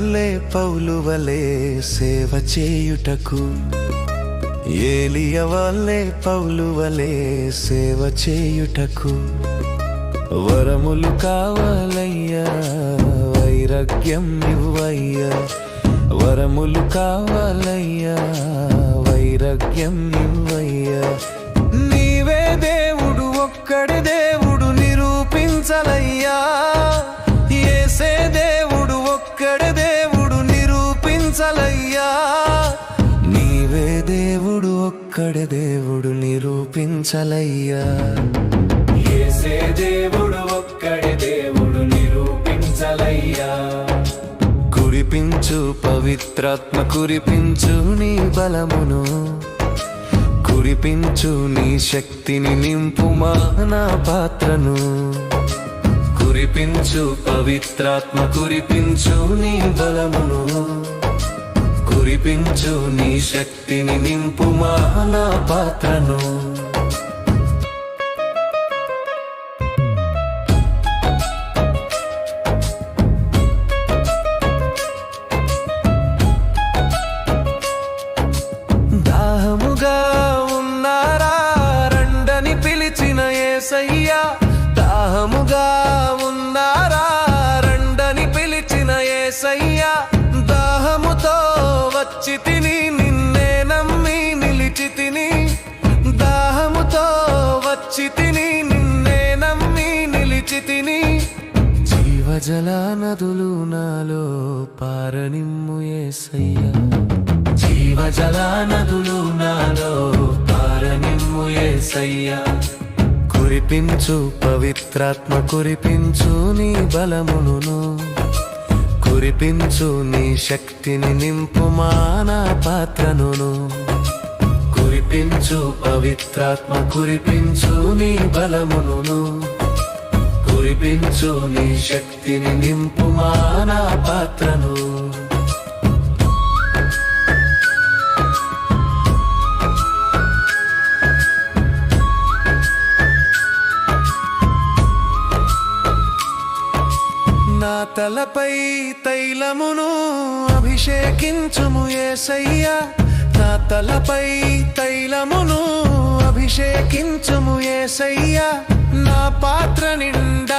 వల్లే పౌలు వలె సేవ చేయుటకు, ఏలియ వల్లే పౌలు వలె సేవ చేయుటకు వరములు కావాలయ్యా, వైరాగ్యం ఇవ్వయ్యా. వరములు కావాలయ్యా, వైరాగ్యం ఇవ్వయ్యా. నీవే దేవుడు, ఒక్కడే దేవుడు నిరూపించలయ్యా. యేసే దేవుడు, ఒక్కడే దేవుడు నిరూపించలయ్యా. నీవే దేవుడు, ఒక్కడే దేవుడు నిరూపించలయ్యా. యేసే దేవుడు, ఒక్కడే దేవుడు నిరూపించలయ్యా. కురిపించు పవిత్రాత్మ, కురిపించు నీ బలమును, కురిపించు నీ శక్తిని, నింపుమా నా పాత్రను. కురిపించు పవిత్రాత్మ, కురిపించు నీ బలమును, కురిపించు నీ శక్తిని, నింపుమా నా పాత్రను. దాహముగా ఉన్నారా రండని పిలిచిన యేసయ్యా. దాహముగా ఉన్నారా రండని పిలిచిన యేసయ్యా. దాహముతో వచ్చి తిని, నిన్నే నమ్మి నిలిచి తిని. దాహముతో వచ్చి తిని, నిన్నే నమ్మి నిలిచి తిని. జీవజల నదులు నాలో పారనిమ్ము యేసయ్యా. జీవజల నదులు నాలో పారనిమ్ము యేసయ్యా. కురిపించు పవిత్రాత్మ, కురిపించు నీ బలమును, కురిపించు నీ శక్తిని, నింపుమా నా పాత్రను. కురిపించు పవిత్రాత్మ, కురిపించు నీ బలమును, కురిపించు నీ శక్తిని, నింపుమా నా పాత్రను. నా తలపై తైలమును అభిషేకించుము యేసయ్యా. నా తలపై తైలమును అభిషేకించుము యేసయ్యా. నా పాత్ర నిండా